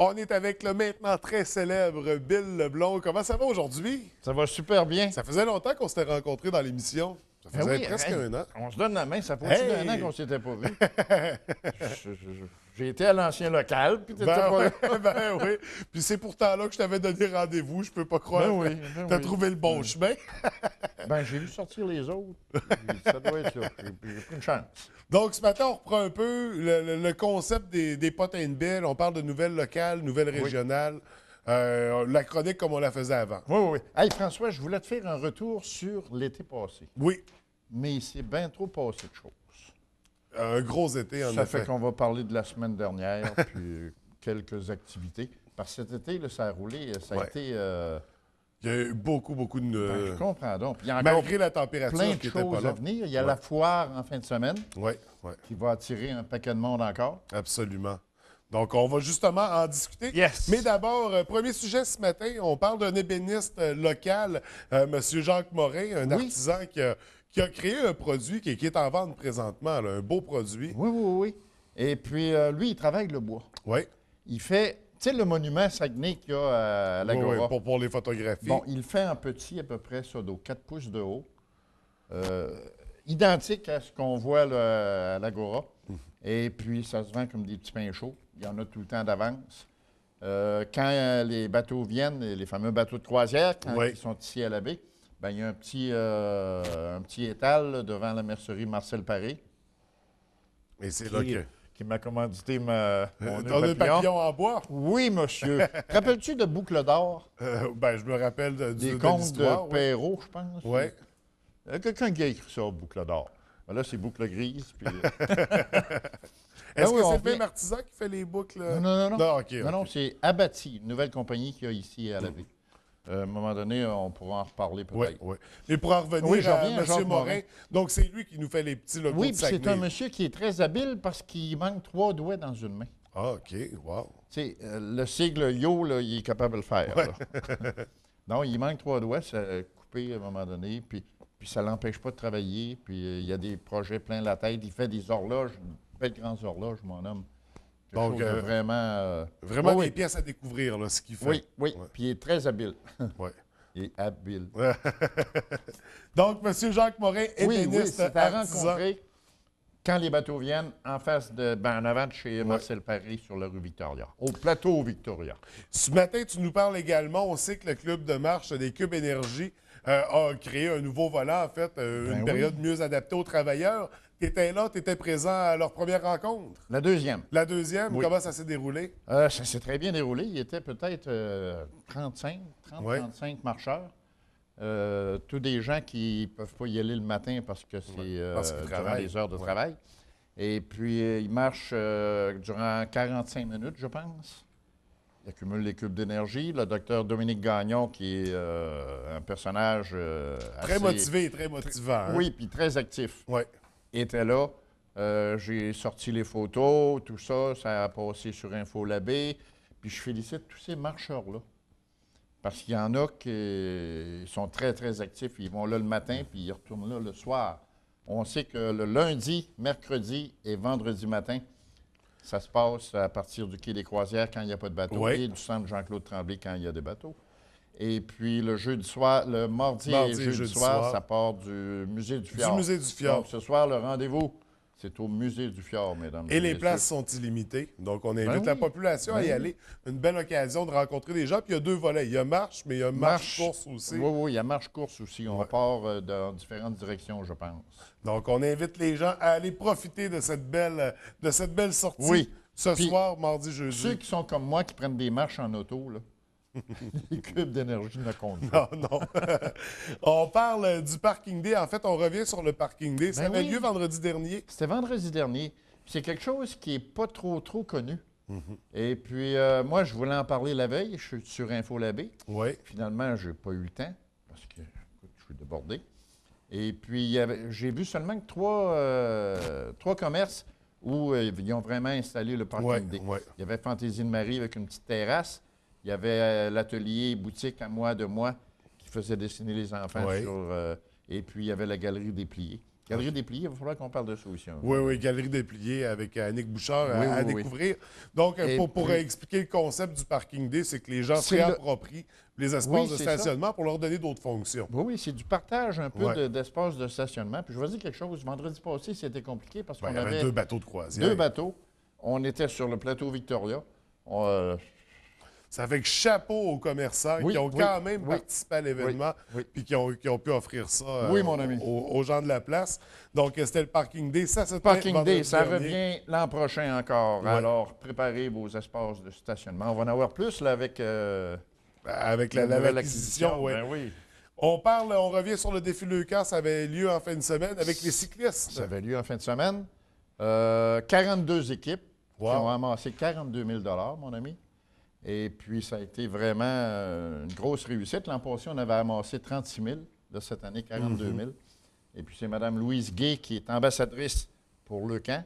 On est avec le maintenant très célèbre Bill Leblond. Comment ça va aujourd'hui? Ça va super bien. Ça faisait longtemps qu'on s'était rencontrés dans l'émission. Ça faisait oui, presque un an. On se donne la main, ça fait au-dessus d'un an qu'on ne s'était pas vu. J'ai été à l'ancien local, puis t'étais pas là. Ben oui. Puis c'est pourtant là que je t'avais donné rendez-vous. Je peux pas croire que t'as trouvé le bon chemin. J'ai vu sortir les autres. Ça doit être là. J'ai pris une chance. Donc, ce matin, on reprend un peu le concept des potins de Bill. On parle de nouvelles locales, nouvelles régionales. La chronique comme on la faisait avant. Oui. Hey, François, je voulais te faire un retour sur l'été passé. Oui. Mais il s'est bien trop passé de choses. Un gros été, en effet. Ça fait qu'on va parler de la semaine dernière, puis quelques activités. Parce que cet été, là, ça a roulé, ça a été... Il y a eu beaucoup de... je comprends donc. Il y a encore malgré la température plein de qui était pas choses là. à venir. Il y a la foire en fin de semaine qui va attirer un paquet de monde encore. Absolument. Donc, on va justement en discuter. Yes. Mais d'abord, premier sujet ce matin, on parle d'un ébéniste local, M. Jacques Morin, un artisan qui a créé un produit qui est en vente présentement, là, un beau produit. Oui. Et puis, lui, il travaille le bois. Oui. Il fait, tu sais, le monument Saguenay qu'il y a à l'Agora. Oui, pour les photographies. Bon, il fait en petit, à peu près, ça, d'au 4 pouces de haut. Identique à ce qu'on voit là, à l'Agora. Et puis, ça se vend comme des petits pains chauds. Il y en a tout le temps d'avance. Quand les bateaux viennent, les fameux bateaux de croisière, quand ils sont ici à la baie, bien, il y a un petit étal là, devant la mercerie Marcel Paré. Et c'est là que... Qui m'a commandité mon nœud papillon en bois? Oui, monsieur. Te rappelles-tu de Boucle d'or? Je me rappelle des contes de Perrault, je pense. Oui. Il y a quelqu'un qui a écrit ça, Boucle d'or. Là, c'est boucle grise. Puis... Est-ce que c'est le même artisan qui fait les boucles? Non, c'est Abati, une nouvelle compagnie qu'il y a ici à la baie. À un moment donné, on pourra en reparler peut-être. Oui. Mais pour en revenir à M. Morin, donc c'est lui qui nous fait les petits logos de Saguenay. Oui, c'est un monsieur qui est très habile parce qu'il manque 3 doigts dans une main. Ah, OK. Wow. Tu sais, le sigle Yo, là, il est capable de le faire. Ouais. Non, il manque 3 doigts, c'est coupé à un moment donné, puis ça ne l'empêche pas de travailler. Puis il y a des projets plein la tête. Il fait des horloges, belles grandes horloges, mon homme. Donc, vraiment... vraiment des pièces à découvrir, là, ce qu'il fait. Oui. Ouais. Puis il est très habile. Oui. Il est habile. Donc, M. Jacques Morin, ébéniste artisan. Rencontré quand les bateaux viennent en face en avant de chez Marcel Paré sur la rue Victoria, au plateau Victoria. Ce matin, tu nous parles également, on sait que le club de marche des Cubes Énergie a créé un nouveau volant, en fait, une période mieux adaptée aux travailleurs. Tu étais là, tu étais présent à leur première rencontre. La deuxième. La deuxième, comment ça s'est déroulé? Ça s'est très bien déroulé. Il était peut-être 35 marcheurs. Tous des gens qui ne peuvent pas y aller le matin parce que c'est durant les heures de travail. Et puis, ils marchent durant 45 minutes, je pense. Ils accumulent les cubes d'énergie. Le docteur Dominique Gagnon, qui est un personnage très motivé et très motivant. Oui, puis très actif. Oui. Était là. J'ai sorti les photos, tout ça. Ça a passé sur InfoLabé. Puis je félicite tous ces marcheurs-là. Parce qu'il y en a qui sont très, très actifs. Ils vont là le matin, puis ils retournent là le soir. On sait que le lundi, mercredi et vendredi matin, ça se passe à partir du quai des Croisières quand il n'y a pas de bateau et du centre Jean-Claude Tremblay quand il y a des bateaux. Et puis le jeudi soir, le mardi et jeudi soir, ça part du Musée du Fjord. Du Musée du Fjord. Donc ce soir, le rendez-vous, c'est au Musée du Fjord, mesdames et les messieurs. places sont illimitées. Donc, on invite la population à y aller. Une belle occasion de rencontrer des gens. Puis, il y a 2 volets. Il y a marche, mais il y a marche-course aussi. Oui, il y a marche-course aussi. On part dans différentes directions, je pense. Donc, on invite les gens à aller profiter de cette belle sortie ce soir, mardi, jeudi. Ceux qui sont comme moi, qui prennent des marches en auto, là, les cubes d'énergie ne comptent pas. Non. On parle du Parking Day. En fait, on revient sur le Parking Day. Ça avait lieu vendredi dernier. C'était vendredi dernier. C'est quelque chose qui n'est pas trop connu. Et puis, moi, je voulais en parler la veille. Je suis sur InfoLabé. Oui. Finalement, je n'ai pas eu le temps parce que écoute, je suis débordé. Et puis, j'ai vu seulement que 3 commerces où ils ont vraiment installé le Parking Day. Il y avait Fantaisie de Marie avec une petite terrasse. Il y avait l'atelier boutique à moi de moi qui faisait dessiner les enfants. Et puis, il y avait la galerie des pliés. Galerie Dépliée, il va falloir qu'on parle de ça aussi. Oui, oui, Galerie Dépliée avec Annick Bouchard Oui, à oui, oui. découvrir. Donc, Et pour puis- expliquer le concept du parking day, c'est que les gens C'est réapproprient les espaces Oui, de c'est ça. stationnement pour leur donner d'autres fonctions. Oui, oui, c'est du partage un peu Ouais. d'espace de stationnement. Puis je vais dire quelque chose. Vendredi passé, c'était compliqué parce Ben, qu'on il y avait avait 2 bateaux de croisière. 2 bateaux. On était sur le plateau Victoria. On, Ça fait que chapeau aux commerçants Oui, qui ont oui, quand même oui, participé à l'événement oui. puis qui ont pu offrir ça Oui, mon ami. aux gens de la place. Donc, c'était le Parking Day. Ça, c'était Parking Day, vendredi ça dernier. revient l'an prochain encore. Ouais. Alors, préparez vos espaces de stationnement. On va en avoir plus là, avec Avec la la nouvelle l'acquisition, oui. Ben oui. On revient sur le défi Leucan. Ça avait lieu en fin de semaine avec les cyclistes. Ça avait lieu en fin de semaine. 42 équipes qui Wow. ont amassé 42 000 mon ami. Et puis, ça a été vraiment une grosse réussite. L'an passé, on avait amassé 36 000. Là, cette année, 42 000. Et puis, c'est Mme Louise Gay qui est ambassadrice pour Leucan,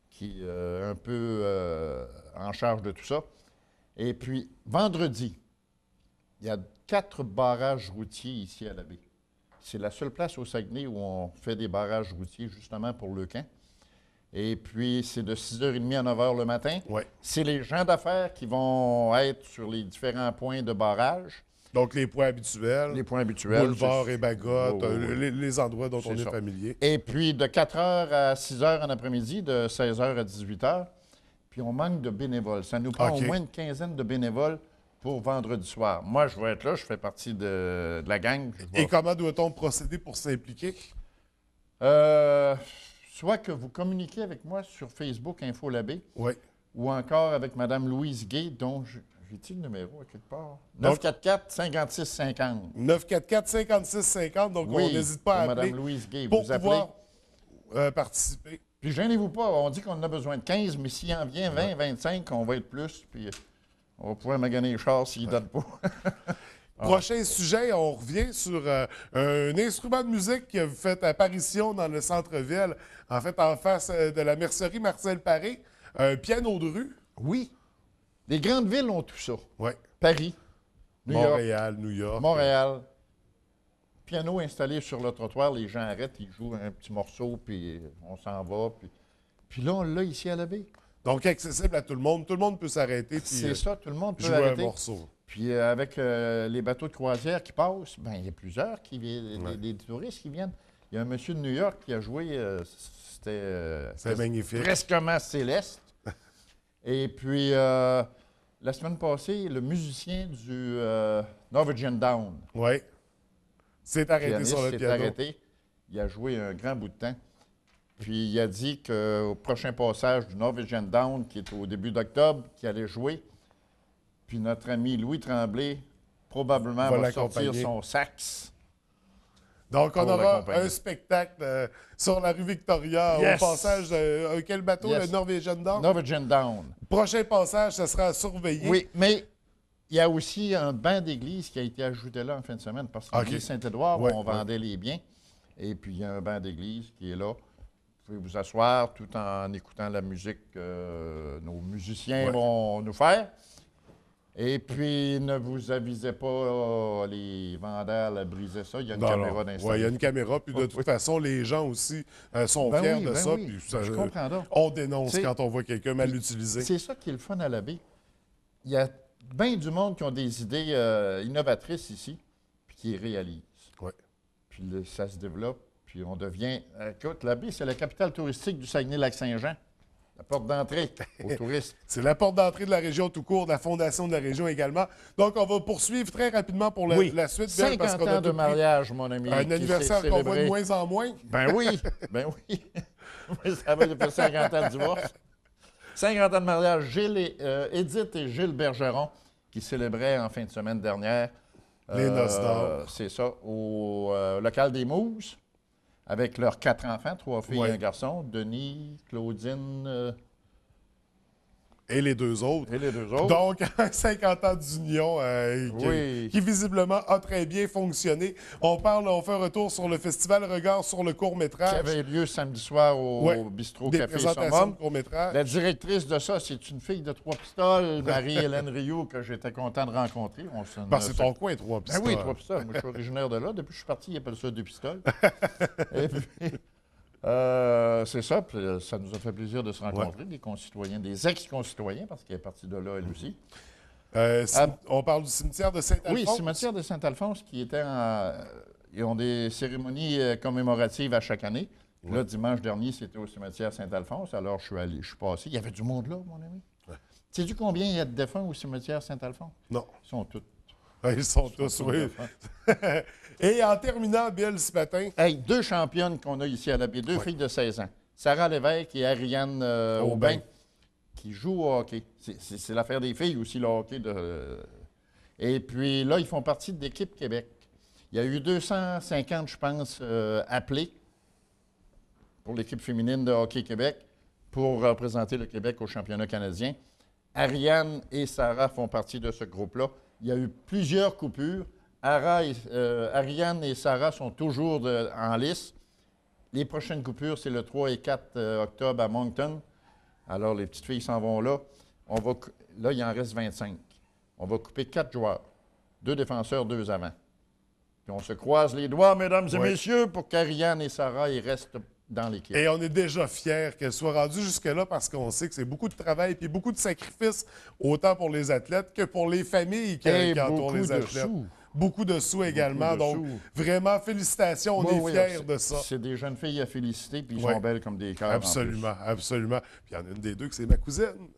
qui est un peu en charge de tout ça. Et puis, vendredi, il y a 4 barrages routiers ici à la baie. C'est la seule place au Saguenay où on fait des barrages routiers, justement pour Leucan. Et puis, c'est de 6h30 à 9h le matin. Ouais. C'est les gens d'affaires qui vont être sur les différents points de barrage, Donc, les points habituels, les points habituels. Boulevard c'est- et Bagotte, Oui, oui, oui. les endroits dont C'est on est ça. familier. Et puis, de 4h à 6h en après-midi, de 16h à 18h. Puis, on manque de bénévoles. Ça nous prend OK. au moins une quinzaine de bénévoles pour vendredi soir. Moi, je vais être là. Je fais partie de la gang. Je vais- Et comment doit-on procéder pour s'impliquer? Soit que vous communiquez avec moi sur Facebook InfoLabé Oui. ou encore avec Mme Louise Gay, dont j'ai-tu le numéro à quelque part? Donc- 944-5650. 944-5650. Donc, on n'hésite pas à pour appeler Mme Louise Gay. pour Vous appelez. pouvoir participer. Puis gênez-vous pas, on dit qu'on en a besoin de 15, mais s'il en vient 20, 25, on va être plus, puis on va pouvoir maganer les chars s'ils ne donnent pas. Prochain sujet, on revient sur un instrument de musique qui a fait apparition dans le centre-ville, en fait, en face de la mercerie Marcel Paré, un piano de rue. Oui. Les grandes villes ont tout ça. Oui. Paris, New York, Montréal, New York. Montréal. Piano installé sur le trottoir, les gens arrêtent, ils jouent un petit morceau, puis on s'en va. Puis là, on l'a ici à la baie. Donc, accessible à tout le monde. Tout le monde peut s'arrêter puis C'est ça, tout le monde peut jouer un arrêter. morceau. Puis avec les bateaux de croisière qui passent, ben il y a plusieurs qui viennent, des touristes qui viennent. Il y a un monsieur de New York qui a joué, C'est magnifique. presquement céleste. Et puis, la semaine passée, le musicien du Norwegian Down, Oui. C'est arrêté pianiste, sur le s'est piano. arrêté. Il a joué un grand bout de temps. Puis il a dit qu'au prochain passage du Norwegian Down, qui est au début d'octobre, qu'il allait jouer. Puis notre ami Louis Tremblay, probablement, Va va sortir l'accompagner. son sax. Donc, on Pour aura l'accompagner. un spectacle sur la rue Victoria Yes! au passage de quel bateau? Yes. Le Norwegian Down? Norwegian Down. Prochain passage, ce sera à surveiller. Oui, mais il y a aussi un banc d'église qui a été ajouté là en fin de semaine parce que OK. l'église Saint-Édouard, Ouais, où on vendait les biens. Et puis, il y a un banc d'église qui est là. Vous pouvez vous asseoir tout en écoutant la musique que nos musiciens Ouais. vont nous faire. Et puis, ne vous avisez pas les vandales à briser ça. Il y a une Non, caméra non. d'installation. Ouais, il y a une caméra, puis de Oui, toute oui. façon, les gens aussi sont Ben fiers oui, de ben ça. oui. Puis ça, Je comprends donc. on dénonce Tu sais, quand on voit quelqu'un mal utilisé. C'est ça qui est le fun à la baie. Il y a bien du monde qui ont des idées innovatrices ici, puis qui les réalisent. Ouais. Puis ça se développe, puis on devient... écoute, la baie, c'est la capitale touristique du Saguenay-Lac-Saint-Jean. La porte d'entrée aux touristes. C'est la porte d'entrée de la région tout court, de la fondation de la région également. Donc, on va poursuivre très rapidement pour la suite. Bill, parce 50 qu'on a ans de tout pris. mariage, mon ami. Un qui anniversaire s'est qu'on voit de célébré. moins en moins. Ben oui, ben oui. Ça va depuis 50 ans de divorce. 50 ans de mariage. Édith et Gilles Bergeron, qui célébraient en fin de semaine dernière. Les noces d'or. C'est ça, au local des Mousses, avec leurs 4 enfants, 3 filles Ouais. et un garçon, Denis, Claudine Et les deux autres. et les 2 autres. Donc, 50 ans d'union Oui. qui visiblement a très bien fonctionné. On fait un retour sur le festival Regard sur le qui court-métrage. avait lieu samedi soir au Ouais. bistrot Des Café présentations de Summum. court-métrage. La directrice de ça, c'est une fille de 3 pistoles, Marie-Hélène Rioux, que j'étais content de rencontrer. Parce que c'est ton coin, 3 Ben pistoles. oui, 3 pistoles. Moi, je suis originaire de là. Depuis que je suis parti, ils appellent ça 2 pistoles. Et puis, C'est ça, puis ça nous a fait plaisir de se rencontrer, des concitoyens, des ex-concitoyens, parce qu'elle est partie de là, elle aussi. On parle du cimetière de Saint-Alphonse? Oui, cimetière de Saint-Alphonse, qui était ils ont des cérémonies commémoratives à chaque année. Puis là, dimanche dernier, c'était au cimetière Saint-Alphonse, alors je suis passé. Il y avait du monde là, mon ami. Ouais. Sais-tu combien il y a de défunts au cimetière Saint-Alphonse? Non. Ils sont tous. Ils sont tous, oui. Et en terminant, Bill, ce matin... Hey, 2 championnes qu'on a ici à la baie, 2 filles de 16 ans. Sarah Lévesque et Ariane Aubin, qui jouent au hockey. C'est l'affaire des filles aussi, le hockey. Et puis là, ils font partie de l'équipe Québec. Il y a eu 250, je pense, appelés pour l'équipe féminine de Hockey Québec pour représenter le Québec au championnat canadien. Ariane et Sarah font partie de ce groupe-là. Il y a eu plusieurs coupures. Ariane et Sarah sont toujours en lice. Les prochaines coupures, c'est le 3 et 4 octobre à Moncton. Alors, les petites filles s'en vont là. Là, il en reste 25. On va couper 4 joueurs. 2 défenseurs, 2 avants. Puis on se croise les doigts, mesdames et messieurs, pour qu'Ariane et Sarah y restent dans l'équipe. Et on est déjà fiers qu'elles soient rendues jusque-là parce qu'on sait que c'est beaucoup de travail et beaucoup de sacrifices, autant pour les athlètes que pour les familles qui entourent les athlètes. Beaucoup de sous également. Donc, vraiment, félicitations. On est fiers de ça. C'est des jeunes filles à féliciter, puis ils sont belles comme des cœurs. Absolument, absolument. Puis il y en a une des deux qui c'est ma cousine.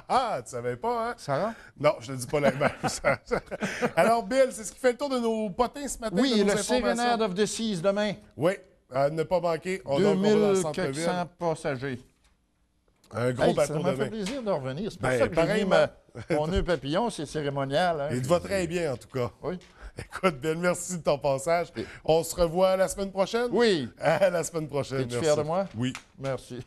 Ah, tu savais pas, hein? Sarah? Non, je ne dis pas la même. Alors, Bill, c'est ce qui fait le tour de nos potins ce matin. Oui, le Serenade of the Seas demain. Oui, à ne pas manquer. On 2400 passagers. Un gros bateau demain. Ça m'a fait plaisir de revenir. C'est pour ça que j'ai mis mon nœud papillon, c'est cérémonial. Hein, il te va très bien, en tout cas. Oui. Écoute, Bill, merci de ton passage. On se revoit la semaine prochaine? Oui. À la semaine prochaine. Es-tu fier de moi? Oui. Merci.